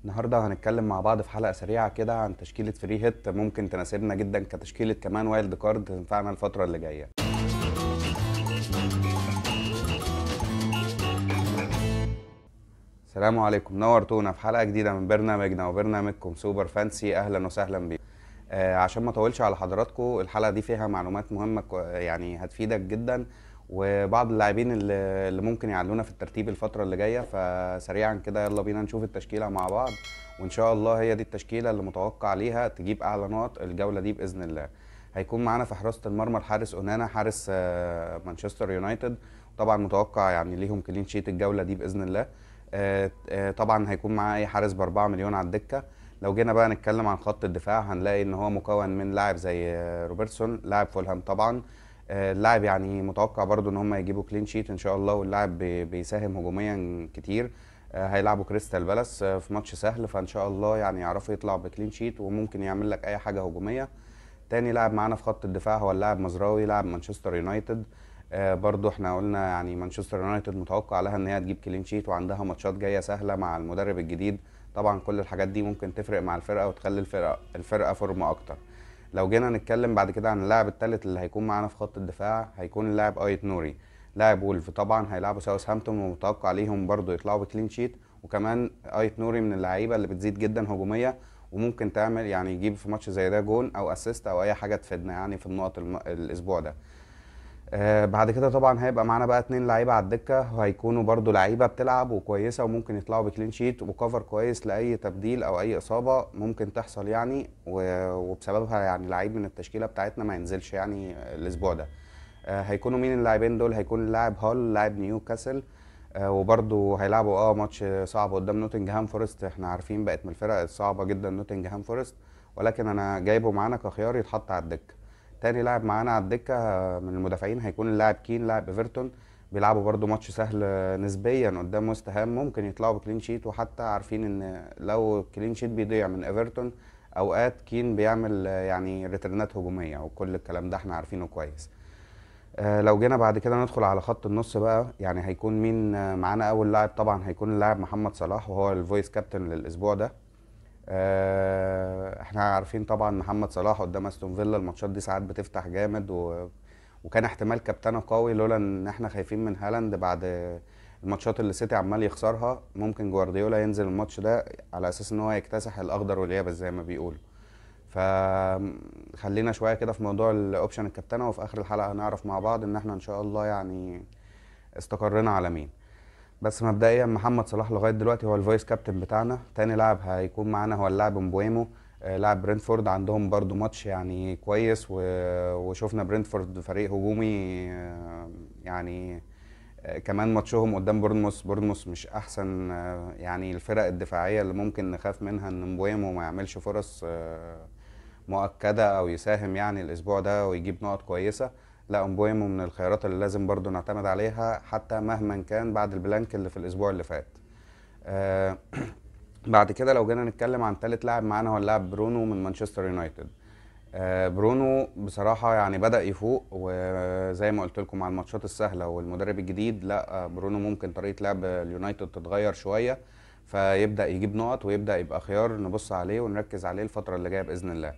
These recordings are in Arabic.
النهارده هنتكلم مع بعض في حلقة سريعة كده عن تشكيلة فري هيت ممكن تناسبنا جدا كتشكيلة كمان وايلد كارد تنفعنا الفترة اللي جاية. السلام عليكم، نورتونا في حلقة جديدة من برنامجنا وبرنامجكم سوبر فانسي. أهلا وسهلا بيكم. عشان ما اطولش على حضراتكم، الحلقة دي فيها معلومات مهمة يعني هتفيدك جدا، وبعض اللاعبين اللي ممكن يعلونا في الترتيب الفترة اللي جاية. فسريعا كده يلا بينا نشوف التشكيلة مع بعض، وإن شاء الله هي دي التشكيلة اللي متوقع ليها تجيب أعلى نقط الجولة دي بإذن الله. هيكون معانا في حراسة المرمى الحارس أونانا، حارس مانشستر يونايتد. طبعا متوقع يعني ليهم كلين شيت الجولة دي بإذن الله. طبعا هيكون معاه أي حارس ب4 مليون على الدكة. لو جينا بقى نتكلم عن خط الدفاع، هنلاقي ان هو مكون من لاعب زي روبرتسون لاعب فولهام طبعا. اللاعب يعني متوقع برضو ان هم يجيبوا كلين شيت ان شاء الله، واللاعب بيساهم هجوميا كتير. هيلعبوا كريستال بالاس في ماتش سهل، فان شاء الله يعني يعرفوا يطلعوا بكلين شيت وممكن يعمل لك اي حاجه هجوميه. تاني لاعب معانا في خط الدفاع هو اللاعب مزراوي لاعب مانشستر يونايتد. برضو احنا قلنا يعني مانشستر يونايتد متوقع لها ان هي تجيب كلين شيت، وعندها ماتشات جايه سهله مع المدرب الجديد. طبعا كل الحاجات دي ممكن تفرق مع الفرقه وتخلي الفرقه فورمه اكتر. لو جينا نتكلم بعد كده عن اللاعب الثالث اللي هيكون معانا في خط الدفاع، هيكون اللاعب ايت نوري لاعب وولف. طبعا هيلعبوا ساوثهامبتون ومتوقع ليهم برضو يطلعوا بكلين شيت. وكمان ايت نوري من اللعيبه اللي بتزيد جدا هجوميه، وممكن تعمل يعني يجيب في ماتش زي ده جون او اسيست او اي حاجه تفيدنا يعني في النقط الاسبوع ده. بعد كده طبعا هيبقى معانا بقى 2 لعيبه على الدكه، وهيكونوا برضو لعيبه بتلعب وكويسه وممكن يطلعوا بكلين شيت وكفر كويس لاي تبديل او اي اصابه ممكن تحصل يعني، وبسببها يعني لعيب من التشكيله بتاعتنا ما ينزلش يعني الاسبوع ده. هيكونوا مين اللاعبين دول؟ هيكون اللاعب هال لاعب نيوكاسل. وبرضو هيلعبوا ماتش صعب قدام نوتنجهام فورست. احنا عارفين بقت من الفرق الصعبه جدا نوتنجهام فورست، ولكن انا جايبه معانا كخيار يتحط على الدكه. تاني لاعب معانا على الدكه من المدافعين هيكون اللاعب كين لاعب ايفرتون. بيلعبوا برضو ماتش سهل نسبيا قدام ويست هام، ممكن يطلعوا بكلين شيت. وحتى عارفين ان لو كلين شيت بيضيع من ايفرتون، اوقات كين بيعمل يعني ريترنات هجوميه، وكل الكلام ده احنا عارفينه كويس. لو جينا بعد كده ندخل على خط النص بقى، يعني هيكون مين معانا؟ اول لاعب طبعا هيكون اللاعب محمد صلاح، وهو الفويس كابتن للاسبوع ده. احنا عارفين طبعا محمد صلاح قدام استون فيلا الماتشات دي ساعات بتفتح جامد، وكان احتمال كابتنه قوي لولا ان احنا خايفين من هالاند بعد الماتشات اللي سيتي عمال يخسرها. ممكن جوارديولا ينزل الماتش ده على اساس ان هو يكتسح الاخضر واليابس زي ما بيقولوا. فخلينا شويه كده في موضوع الاوبشن الكابتنه، وفي اخر الحلقه هنعرف مع بعض ان احنا ان شاء الله يعني استقرينا على مين. بس مبدئيا محمد صلاح لغايه دلوقتي هو الفويس كابتن بتاعنا. تاني لاعب هيكون معانا هو اللاعب مبويمو، لاعب برينتفورد. عندهم برضو ماتش يعني كويس، وشفنا برينتفورد فريق هجومي يعني. كمان ماتشهم قدام بورنموث مش احسن يعني الفرق الدفاعيه اللي ممكن نخاف منها ان مبويمو ما يعملش فرص مؤكده او يساهم يعني الاسبوع ده ويجيب نقط كويسه. لا، امبويمو من الخيارات اللي لازم برضو نعتمد عليها حتى مهما كان بعد البلانك اللي في الاسبوع اللي فات. آه بعد كده لو جينا نتكلم عن ثالث لاعب معانا هو اللاعب برونو من مانشستر يونايتد. برونو بصراحة يعني بدأ يفوق، وزي ما قلت لكم مع الماتشات السهلة والمدرب الجديد، لا برونو ممكن طريقة لعب اليونايتد تتغير شوية، فيبدأ يجيب نقط ويبدأ يبقى خيار نبص عليه ونركز عليه الفترة اللي جاية بإذن الله.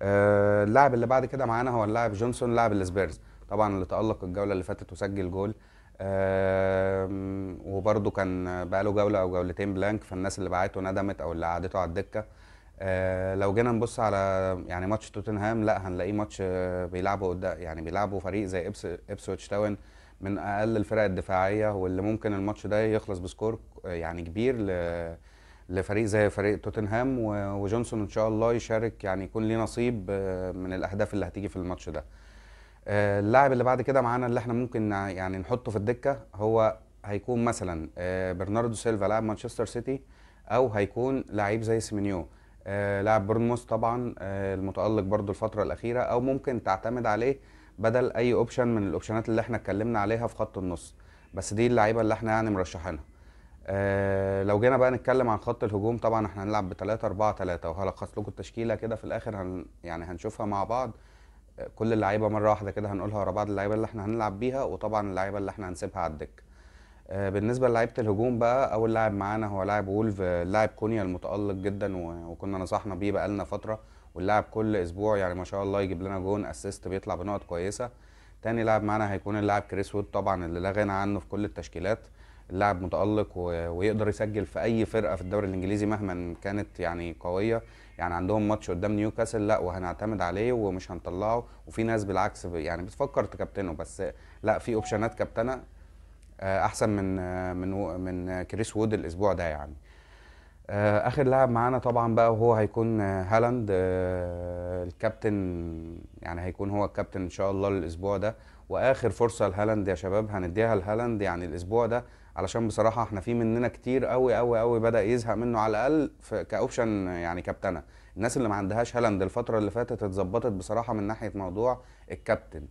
اللاعب اللي بعد كده معانا هو اللاعب جونسون لاعب السبيرز، طبعا اللي تألق الجولة اللي فاتت وسجل جول. وبرده كان بقاله جولة أو جولتين بلانك، فالناس اللي باعته ندمت أو اللي قعدته على الدكة. لو جينا نبص على يعني ماتش توتنهام، لا هنلاقيه ماتش بيلعبوا قدام يعني بيلعبوا فريق زي ابسويتش تاون، من اقل الفرق الدفاعيه، واللي ممكن الماتش ده يخلص بسكور يعني كبير لفريق زي فريق توتنهام. وجونسون ان شاء الله يشارك يعني يكون ليه نصيب من الاهداف اللي هتيجي في الماتش ده. اللاعب اللي بعد كده معانا اللي احنا ممكن يعني نحطه في الدكه هو هيكون مثلا برناردو سيلفا لاعب مانشستر سيتي، او هيكون لعيب زي سيمينيو لاعب بورنموث طبعا المتألق برضو الفترة الأخيرة، أو ممكن تعتمد عليه بدل أي أوبشن من الأوبشنات اللي احنا اتكلمنا عليها في خط النص. بس دي اللعيبة اللي احنا يعني مرشحينها. لو جينا بقى نتكلم عن خط الهجوم، طبعا احنا هنلعب ب3-4-3، وهلخص لكم التشكيلة كده في الآخر يعني هنشوفها مع بعض. كل اللعيبة مرة واحدة كده هنقولها ورا بعض، اللعيبة اللي احنا هنلعب بيها وطبعا اللعيبة اللي احنا هنسيبها على الدكة. بالنسبه للعيبه الهجوم بقى، اول لاعب معانا هو لاعب وولف، لاعب كونيا المتالق جدا وكنا نصحنا بيه بقالنا فتره، واللاعب كل اسبوع يعني ما شاء الله يجيب لنا جون اسيست، بيطلع بنقط كويسه. تاني لاعب معانا هيكون اللاعب كريس وود، طبعا اللي لا غنى عنه في كل التشكيلات. اللاعب متالق ويقدر يسجل في اي فرقه في الدوري الانجليزي مهما كانت يعني قويه. يعني عندهم ماتش قدام نيوكاسل، لا وهنعتمد عليه ومش هنطلعه، وفي ناس بالعكس يعني بتفكر تكابتنه، بس لا، في اوبشنات كابتنه احسن من كريس وود الاسبوع ده يعني. اخر لاعب معانا طبعا بقى وهو هيكون هالاند، الكابتن، يعني هيكون هو الكابتن ان شاء الله الاسبوع ده. واخر فرصه لهالاند يا شباب هنديها لهالاند يعني الاسبوع ده، علشان بصراحه احنا في مننا كتير قوي قوي قوي بدا يزهق منه، على الاقل كاوبشن يعني كابتنه. الناس اللي ما عندهاش هالاند الفتره اللي فاتت اتظبطت بصراحه من ناحيه موضوع الكابتن،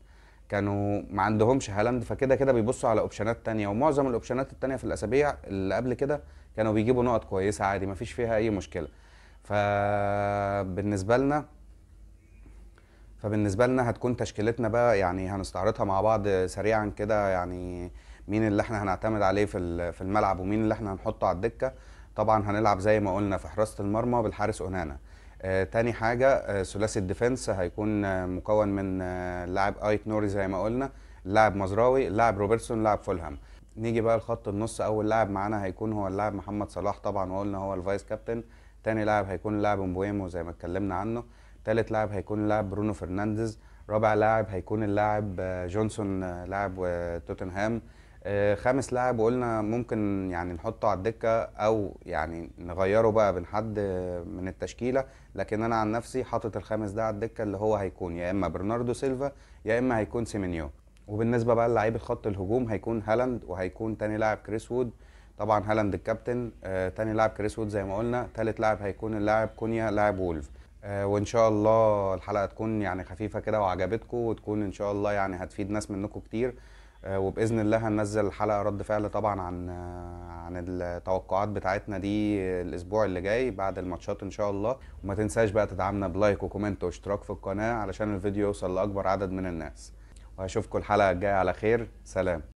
كانوا ما عندهمش هالاند، فكده كده بيبصوا على اوبشنات تانية، ومعظم الاوبشنات التانية في الاسابيع اللي قبل كده كانوا بيجيبوا نقط كويسة عادي، ما فيش فيها اي مشكلة. فبالنسبة لنا فبالنسبة لنا هتكون تشكيلتنا بقى، يعني هنستعرضها مع بعض سريعا كده، يعني مين اللي احنا هنعتمد عليه في الملعب، ومين اللي احنا هنحطه على الدكة. طبعا هنلعب زي ما قلنا في حراسة المرمى بالحارس اونانا. تاني حاجة ثلاثي الديفنس هيكون مكون من اللاعب ايت نوري زي ما قلنا، اللاعب مزراوي، اللاعب روبرتسون، اللاعب فولهام. نيجي بقى لخط النص، اول لاعب معانا هيكون هو اللاعب محمد صلاح طبعا، وقلنا هو الفايس كابتن. تاني لاعب هيكون اللاعب مبويمو زي ما اتكلمنا عنه. تالت لاعب هيكون اللاعب برونو فرنانديز. رابع لاعب هيكون اللاعب جونسون، لاعب توتنهام. خامس لاعب وقلنا ممكن يعني نحطه على الدكة او يعني نغيره بقى بين حد من التشكيلة، لكن انا عن نفسي حاطط الخامس ده على الدكة، اللي هو هيكون يا اما برناردو سيلفا يا اما هيكون سيمينيو. وبالنسبة بقى للعيبة خط الهجوم هيكون هالاند، وهيكون تاني لاعب كريس وود. طبعا هالاند الكابتن، تاني لاعب كريس وود زي ما قلنا، تالت لاعب هيكون اللاعب كونيا لاعب وولف. وان شاء الله الحلقة تكون يعني خفيفة كده وعجبتكم، وتكون ان شاء الله يعني هتفيد ناس منكم كتير. وباذن الله هننزل حلقة رد فعل طبعا عن التوقعات بتاعتنا دي الاسبوع اللي جاي بعد الماتشات ان شاء الله. وما تنساش بقى تدعمنا بلايك وكومنت واشتراك في القناة علشان الفيديو يوصل لاكبر عدد من الناس. وهشوفكم الحلقة الجاية على خير، سلام.